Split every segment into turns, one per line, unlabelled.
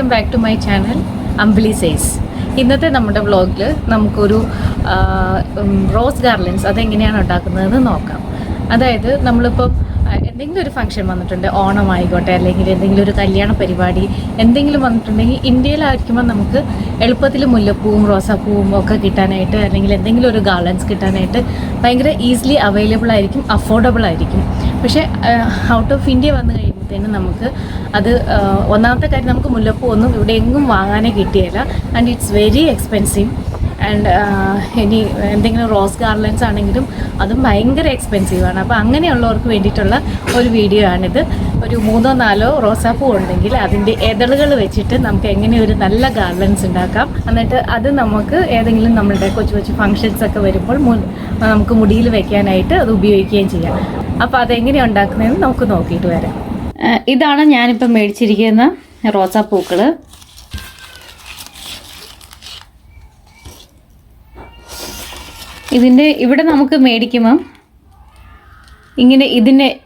Welcome back to my channel Ambili says. ഇന്നത്തെ നമ്മുടെ വ്ളോഗിൽ നമുക്കൊരു റോസ് ഗാർലൻഡ്സ് അതെങ്ങനെയാണ് ഉണ്ടാക്കുന്നതെന്ന് നോക്കാം. അതായത് നമ്മളിപ്പം എന്തെങ്കിലും ഒരു ഫംഗ്ഷൻ വന്നിട്ടുണ്ട്, ഓണം ആയിക്കോട്ടെ അല്ലെങ്കിൽ എന്തെങ്കിലും ഒരു കല്യാണ പരിപാടി എന്തെങ്കിലും വന്നിട്ടുണ്ടെങ്കിൽ ഇന്ത്യയിലായിരിക്കുമ്പോൾ നമുക്ക് എളുപ്പത്തിൽ മുല്ലപ്പൂവും റോസാപ്പൂവും ഒക്കെ കിട്ടാനായിട്ട് അല്ലെങ്കിൽ എന്തെങ്കിലും ഒരു ഗാർലൻഡ്സ് കിട്ടാനായിട്ട് ഭയങ്കര ഈസിലി അവൈലബിൾ ആയിരിക്കും, അഫോർഡബിൾ ആയിരിക്കും. പക്ഷേ ഔട്ട് ഓഫ് ഇന്ത്യ വന്നു കഴിയുമ്പോഴത്തേനും നമുക്ക് അത് ഒന്നാമത്തെ കാര്യം നമുക്ക് മുല്ലപ്പൂ ഒന്നും ഇവിടെ എങ്ങും വാങ്ങാനേ കിട്ടിയില്ല. And it's very expensive. And ഇനി എന്തെങ്കിലും റോസ് ഗാർലൻഡ്സ് ആണെങ്കിലും അതും ഭയങ്കര എക്സ്പെൻസീവാണ്. അപ്പോൾ അങ്ങനെയുള്ളവർക്ക് വേണ്ടിയിട്ടുള്ള ഒരു വീഡിയോ ആണിത്. ഒരു 3-4 റോസാപ്പൂ ഉണ്ടെങ്കിൽ അതിൻ്റെ ഇതളുകൾ വെച്ചിട്ട് നമുക്ക് എങ്ങനെ ഒരു നല്ല ഗാർലൻഡ്സ് ഉണ്ടാക്കാം. എന്നിട്ട് അത് നമുക്ക് ഏതെങ്കിലും നമ്മളുടെ കൊച്ചു ഫങ്ഷൻസ് ഒക്കെ വരുമ്പോൾ നമുക്ക് മുടിയിൽ വെക്കാനായിട്ട് അത് ഉപയോഗിക്കുകയും ചെയ്യാം. അപ്പോൾ അതെങ്ങനെയാണ് ഉണ്ടാക്കുന്നതെന്ന് നമുക്ക് നോക്കിയിട്ട് വരാം. ഇതാണ് ഞാനിപ്പോൾ മേടിച്ചിരിക്കുന്ന റോസാപ്പൂക്കൾ. ഇവിടെ നമുക്ക് മേടിക്കുമ്പം ഇങ്ങനെ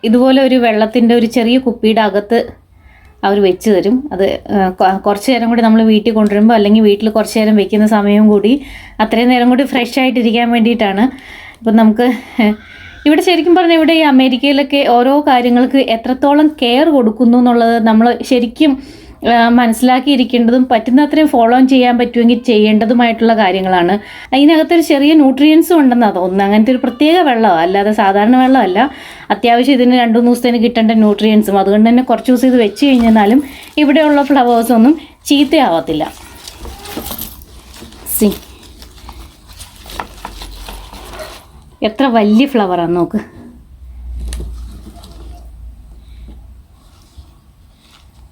ഇതുപോലെ ഒരു വെള്ളത്തിൻ്റെ ഒരു ചെറിയ കുപ്പിയുടെ അകത്ത് അവർ വെച്ച് തരും. അത് കുറച്ച് നേരം കൂടി നമ്മൾ വീട്ടിൽ കൊണ്ടുവരുമ്പോൾ അല്ലെങ്കിൽ വീട്ടിൽ കുറച്ച് നേരം വെക്കുന്ന സമയം കൂടി അത്രയും നേരം കൂടി ഫ്രഷ് ആയിട്ടിരിക്കാൻ വേണ്ടിയിട്ടാണ്. ഇപ്പം നമുക്ക് ഇവിടെ ശരിക്കും പറഞ്ഞാൽ ഇവിടെ ഈ അമേരിക്കയിലൊക്കെ ഓരോ കാര്യങ്ങൾക്ക് എത്രത്തോളം കെയർ കൊടുക്കുന്നു എന്നുള്ളത് നമ്മൾ ശരിക്കും മനസ്സിലാക്കിയിരിക്കേണ്ടതും പറ്റുന്നത്രയും ഫോളോ ചെയ്യാൻ പറ്റുമെങ്കിൽ ചെയ്യേണ്ടതുമായിട്ടുള്ള കാര്യങ്ങളാണ്. അതിനകത്തൊരു ചെറിയ ന്യൂട്രിയൻസും ഉണ്ടെന്നാണ് തോന്നുന്നത്. അങ്ങനത്തെ ഒരു പ്രത്യേക വെള്ളമാണ്, അല്ലാതെ സാധാരണ വെള്ളമല്ല. അത്യാവശ്യം ഇതിന് 2-3 ദിവസത്തിന് കിട്ടേണ്ട ന്യൂട്രിയൻസും. അതുകൊണ്ട് തന്നെ കുറച്ച് ദിവസം ഇത് വെച്ച് കഴിഞ്ഞാലും ഇവിടെയുള്ള ഫ്ലവേഴ്സൊന്നും ചീത്തയാവത്തില്ല. എത്ര വലിയ ഫ്ലവറാണ് നോക്ക്.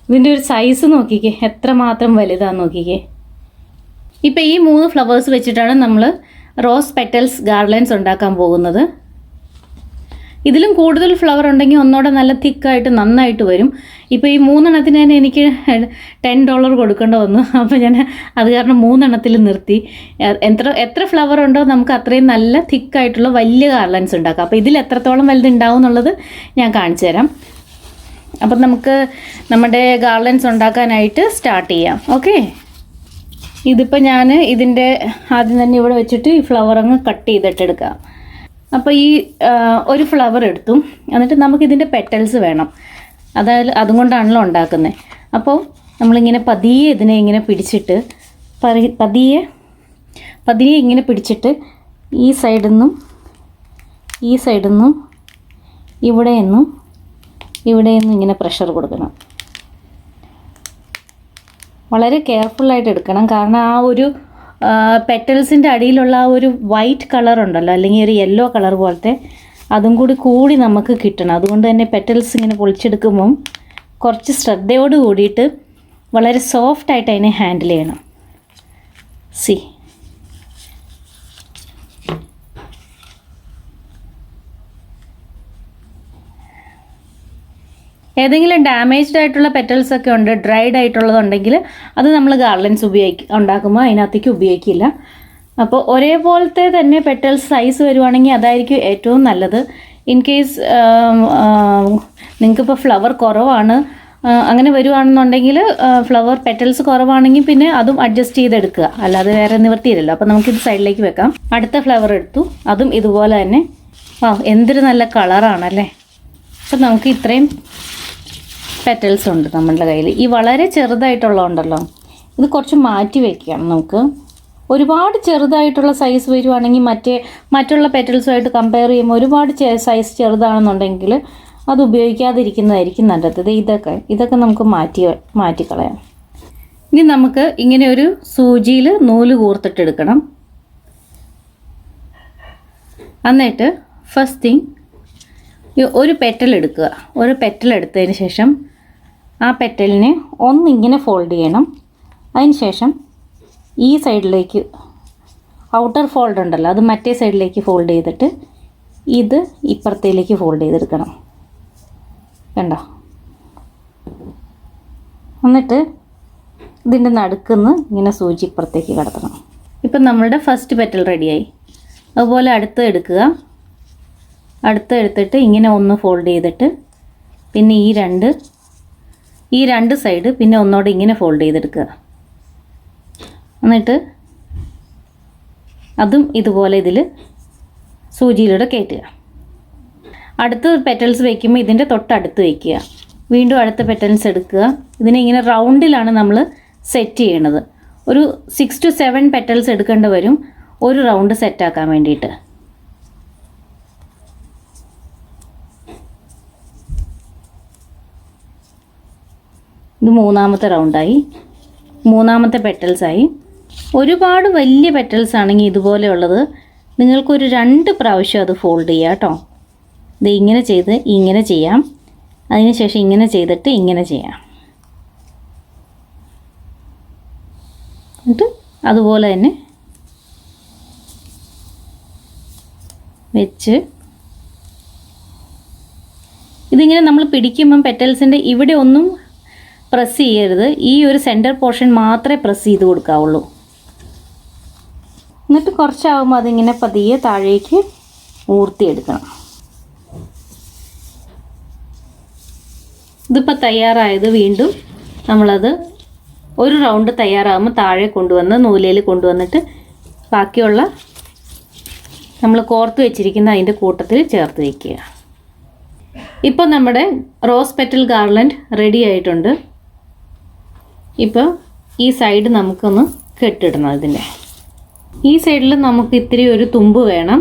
ഇതിൻ്റെ ഒരു സൈസ് നോക്കിക്കേ, എത്രമാത്രം വലുതാന്ന് നോക്കിക്കേ. ഇപ്പം ഈ 3 ഫ്ലവേഴ്സ് വെച്ചിട്ടാണ് നമ്മൾ റോസ് പെറ്റൽസ് ഗാർലൻഡ്സ് ഉണ്ടാക്കാൻ പോകുന്നത്. ഇതിലും കൂടുതൽ ഫ്ലവർ ഉണ്ടെങ്കിൽ ഒന്നുകൂടെ നല്ല തിക്കായിട്ട് നന്നായിട്ട് വരും. ഇപ്പോൾ ഈ 3 എണ്ണത്തിന് തന്നെ എനിക്ക് $10 കൊടുക്കേണ്ട വന്നു. അപ്പോൾ ഞാൻ അത് കാരണം 3 എണ്ണത്തിൽ നിർത്തി. എത്ര ഫ്ലവർ ഉണ്ടോ നമുക്ക് അത്രയും നല്ല തിക്കായിട്ടുള്ള വലിയ ഗാർലൻഡ്സ് ഉണ്ടാക്കാം. അപ്പോൾ ഇതിൽ എത്രത്തോളം വലുതുണ്ടാവും എന്നുള്ളത് ഞാൻ കാണിച്ചു തരാം. അപ്പം നമുക്ക് നമ്മുടെ ഗാർലൻഡ്സ് ഉണ്ടാക്കാനായിട്ട് സ്റ്റാർട്ട് ചെയ്യാം. ഓക്കെ, ഇതിപ്പോൾ ഞാൻ ഇതിൻ്റെ ആദ്യം തന്നെ ഇവിടെ വെച്ചിട്ട് ഈ ഫ്ലവർ അങ്ങ് കട്ട് ചെയ്തിട്ടെടുക്കാം. അപ്പോൾ ഈ ഒരു ഫ്ലവർ എടുത്തു. എന്നിട്ട് നമുക്കിതിൻ്റെ പെറ്റൽസ് വേണം. അതായത് അതുകൊണ്ടാണല്ലോ ഉണ്ടാക്കുന്നത്. അപ്പോൾ നമ്മളിങ്ങനെ പതിയെ ഇതിനെ ഇങ്ങനെ പിടിച്ചിട്ട് പതിയെ ഇങ്ങനെ പിടിച്ചിട്ട് ഈ സൈഡിൽ നിന്നും ഇവിടെ നിന്നും ഇങ്ങനെ പ്രഷർ കൊടുക്കണം. വളരെ കെയർഫുള്ളായിട്ട് എടുക്കണം. കാരണം ആ ഒരു പെറ്റൽസിൻ്റെ അടിയിലുള്ള ആ ഒരു വൈറ്റ് കളർ ഉണ്ടല്ലോ, അല്ലെങ്കിൽ ഒരു യെല്ലോ കളർ പോലത്തെ, അതും കൂടി നമുക്ക് കിട്ടണം. അതുകൊണ്ട് തന്നെ പെറ്റൽസ് ഇങ്ങനെ പൊളിച്ചെടുക്കുമ്പം കുറച്ച് ശ്രദ്ധയോട് കൂടിയിട്ട് വളരെ സോഫ്റ്റായിട്ട് അതിനെ ഹാൻഡിൽ ചെയ്യണം. ഏതെങ്കിലും ഡാമേജ്ഡ് ആയിട്ടുള്ള പെറ്റൽസ് ഒക്കെ ഉണ്ട്, ഡ്രൈഡ് ആയിട്ടുള്ളതുണ്ടെങ്കിൽ അത് നമ്മൾ ഗാർലൻഡ്സ് ഉണ്ടാക്കുമ്പോൾ അതിനകത്തേക്ക് ഉപയോഗിക്കില്ല. അപ്പോൾ ഒരേപോലത്തെ തന്നെ പെറ്റൽസ് സൈസ് വരുവാണെങ്കിൽ അതായിരിക്കും ഏറ്റവും നല്ലത്. ഇൻ കേസ് നിങ്ങൾക്കിപ്പോൾ ഫ്ലവർ കുറവാണ്, അങ്ങനെ വരുവാണെന്നുണ്ടെങ്കിൽ ഫ്ലവർ പെറ്റൽസ് കുറവാണെങ്കിൽ പിന്നെ അതും അഡ്ജസ്റ്റ് ചെയ്തെടുക്കുക, അല്ലാതെ വേറെ നിവർത്തിയില്ലല്ലോ. അപ്പോൾ നമുക്കിത് സൈഡിലേക്ക് വെക്കാം. അടുത്ത ഫ്ലവർ എടുത്തു, അതും ഇതുപോലെ തന്നെ. എന്തൊരു നല്ല കളറാണല്ലേ. അപ്പോൾ നമുക്ക് ഇത്രയും പെറ്റൽസ് ഉണ്ട് നമ്മളുടെ കയ്യിൽ. ഈ വളരെ ചെറുതായിട്ടുള്ളതുണ്ടല്ലോ, ഇത് കുറച്ച് മാറ്റി വയ്ക്കാം. നമുക്ക് ഒരുപാട് ചെറുതായിട്ടുള്ള സൈസ് വരുവാണെങ്കിൽ മറ്റുള്ള പെറ്റൽസുമായിട്ട് കമ്പയർ ചെയ്യുമ്പോൾ ഒരുപാട് സൈസ് ചെറുതാണെന്നുണ്ടെങ്കിൽ അത് ഉപയോഗിക്കാതിരിക്കുന്നതായിരിക്കും നല്ലത്. ഇതൊക്കെ നമുക്ക് മാറ്റിക്കളയാം. ഇനി നമുക്ക് ഇങ്ങനെ ഒരു സൂചിയിൽ നൂല് കോർത്തിട്ടെടുക്കണം. എന്നിട്ട് ഫസ്റ്റ് തിങ് ഒരു പെറ്റൽ എടുക്കുക. ഒരു പെറ്റൽ എടുത്തതിന് ശേഷം ആ പെറ്റലിനെ ഒന്നിങ്ങനെ ഫോൾഡ് ചെയ്യണം. അതിന് ശേഷം ഈ സൈഡിലേക്ക് ഔട്ടർ ഫോൾഡ് ഉണ്ടല്ലോ, അത് മറ്റേ സൈഡിലേക്ക് ഫോൾഡ് ചെയ്തിട്ട് ഇത് ഇപ്പുറത്തേക്ക് ഫോൾഡ് ചെയ്തെടുക്കണം. കണ്ടോ? എന്നിട്ട് ഇതിൻ്റെ നടുക്കുന്ന് ഇങ്ങനെ സൂചി ഇപ്പുറത്തേക്ക് കടത്തണം. ഇപ്പം നമ്മളുടെ ഫസ്റ്റ് പെറ്റൽ റെഡിയായി. അതുപോലെ അടുത്ത് എടുത്തിട്ട് ഇങ്ങനെ ഒന്ന് ഫോൾഡ് ചെയ്തിട്ട് പിന്നെ ഈ 2 ഈ രണ്ട് സൈഡ് പിന്നെ ഒന്നോടെ ഇങ്ങനെ ഫോൾഡ് ചെയ്തെടുക്കുക. എന്നിട്ട് അതും ഇതുപോലെ ഇതിൽ സൂചിയിലൂടെ കയറ്റുക. അടുത്ത പെറ്റൽസ് വയ്ക്കുമ്പോൾ ഇതിൻ്റെ തൊട്ടടുത്ത് വയ്ക്കുക. വീണ്ടും അടുത്ത പെറ്റൽസ് എടുക്കുക. ഇതിനെ ഇങ്ങനെ റൗണ്ടിലാണ് നമ്മൾ സെറ്റ് ചെയ്യണത്. ഒരു 6 to 7 പെറ്റൽസ് എടുക്കേണ്ടി വരും ഒരു റൗണ്ട് സെറ്റാക്കാൻ വേണ്ടിയിട്ട്. ഇത് മൂന്നാമത്തെ റൗണ്ടായി, മൂന്നാമത്തെ പെറ്റൽസായി. ഒരുപാട് വലിയ പെറ്റൽസ് ആണെങ്കിൽ ഇതുപോലെയുള്ളത് നിങ്ങൾക്കൊരു 2 പ്രാവശ്യം അത് ഫോൾഡ് ചെയ്യാം കേട്ടോ. ഇത് ഇങ്ങനെ ചെയ്ത് ഇങ്ങനെ ചെയ്യാം, അതിനുശേഷം ഇങ്ങനെ ചെയ്തിട്ട് ഇങ്ങനെ ചെയ്യാം. എന്നിട്ട് അതുപോലെ തന്നെ വെച്ച് ഇതിങ്ങനെ നമ്മൾ പിടിക്കുമ്പം പെറ്റൽസിൻ്റെ ഇവിടെ ഒന്നും പ്രസ് ചെയ്യരുത്. ഈ ഒരു സെൻറ്റർ പോർഷൻ മാത്രമേ പ്രസ് ചെയ്ത് കൊടുക്കാവുള്ളൂ. എന്നിട്ട് കുറച്ചാകുമ്പോൾ അതിങ്ങനെ പതിയെ താഴേക്ക് ഊർത്തിയെടുക്കണം. ഇതിപ്പോൾ തയ്യാറായത് വീണ്ടും നമ്മളത് ഒരു റൗണ്ട് തയ്യാറാകുമ്പോൾ താഴെ കൊണ്ടുവന്ന് നൂലയിൽ കൊണ്ടുവന്നിട്ട് ബാക്കിയുള്ള നമ്മൾ കോർത്ത് വെച്ചിരിക്കുന്ന അതിൻ്റെ കൂട്ടത്തിൽ ചേർത്ത് വയ്ക്കുക. ഇപ്പോൾ നമ്മുടെ റോസ് പെറ്റൽ ഗാർലൻഡ് റെഡി ആയിട്ടുണ്ട്. ഇപ്പോൾ ഈ സൈഡ് നമുക്കൊന്ന് കെട്ടിടണം. ഇതിൻ്റെ ഈ സൈഡിൽ നമുക്ക് ഇത്തിരി ഒരു തുമ്പ് വേണം,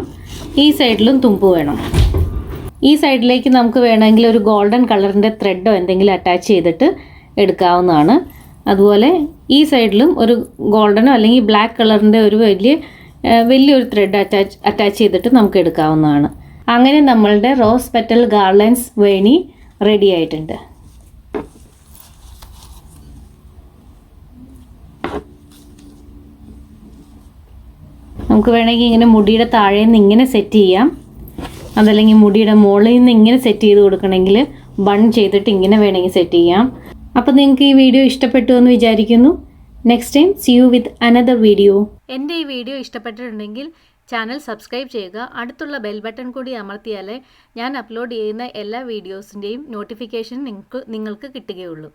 ഈ സൈഡിലും തുമ്പ് വേണം. ഈ സൈഡിലേക്ക് നമുക്ക് വേണമെങ്കിൽ ഒരു ഗോൾഡൻ കളറിൻ്റെ ത്രെഡോ എന്തെങ്കിലും അറ്റാച്ച് ചെയ്തിട്ട് എടുക്കാവുന്നതാണ്. അതുപോലെ ഈ സൈഡിലും ഒരു ഗോൾഡനോ അല്ലെങ്കിൽ ബ്ലാക്ക് കളറിൻ്റെ ഒരു വലിയൊരു ത്രെഡ് അറ്റാച്ച് ചെയ്തിട്ട് നമുക്ക് എടുക്കാവുന്നതാണ്. അങ്ങനെ നമ്മളുടെ റോസ് പെറ്റൽ ഗാർലൻഡ്സ് വേണി റെഡി ആയിട്ടുണ്ട്. നമുക്ക് വേണമെങ്കിൽ ഇങ്ങനെ മുടിയുടെ താഴെ നിന്ന് ഇങ്ങനെ സെറ്റ് ചെയ്യാം, അതല്ലെങ്കിൽ മുടിയുടെ മുകളിൽ നിന്ന് ഇങ്ങനെ സെറ്റ് ചെയ്ത് കൊടുക്കണമെങ്കിൽ ബൺ ചെയ്തിട്ട് ഇങ്ങനെ വേണമെങ്കിൽ സെറ്റ് ചെയ്യാം. അപ്പോൾ നിങ്ങൾക്ക് ഈ വീഡിയോ ഇഷ്ടപ്പെട്ടു എന്ന് വിചാരിക്കുന്നു. Next time see you with another video. എൻ്റെ ഈ വീഡിയോ ഇഷ്ടപ്പെട്ടിട്ടുണ്ടെങ്കിൽ ചാനൽ സബ്സ്ക്രൈബ് ചെയ്യുക. അടുത്തുള്ള ബെൽ ബട്ടൺ കൂടി അമർത്തിയാലേ ഞാൻ അപ്ലോഡ് ചെയ്യുന്ന എല്ലാ വീഡിയോസിൻ്റെയും നോട്ടിഫിക്കേഷൻ നിങ്ങൾക്ക് കിട്ടുകയുള്ളൂ.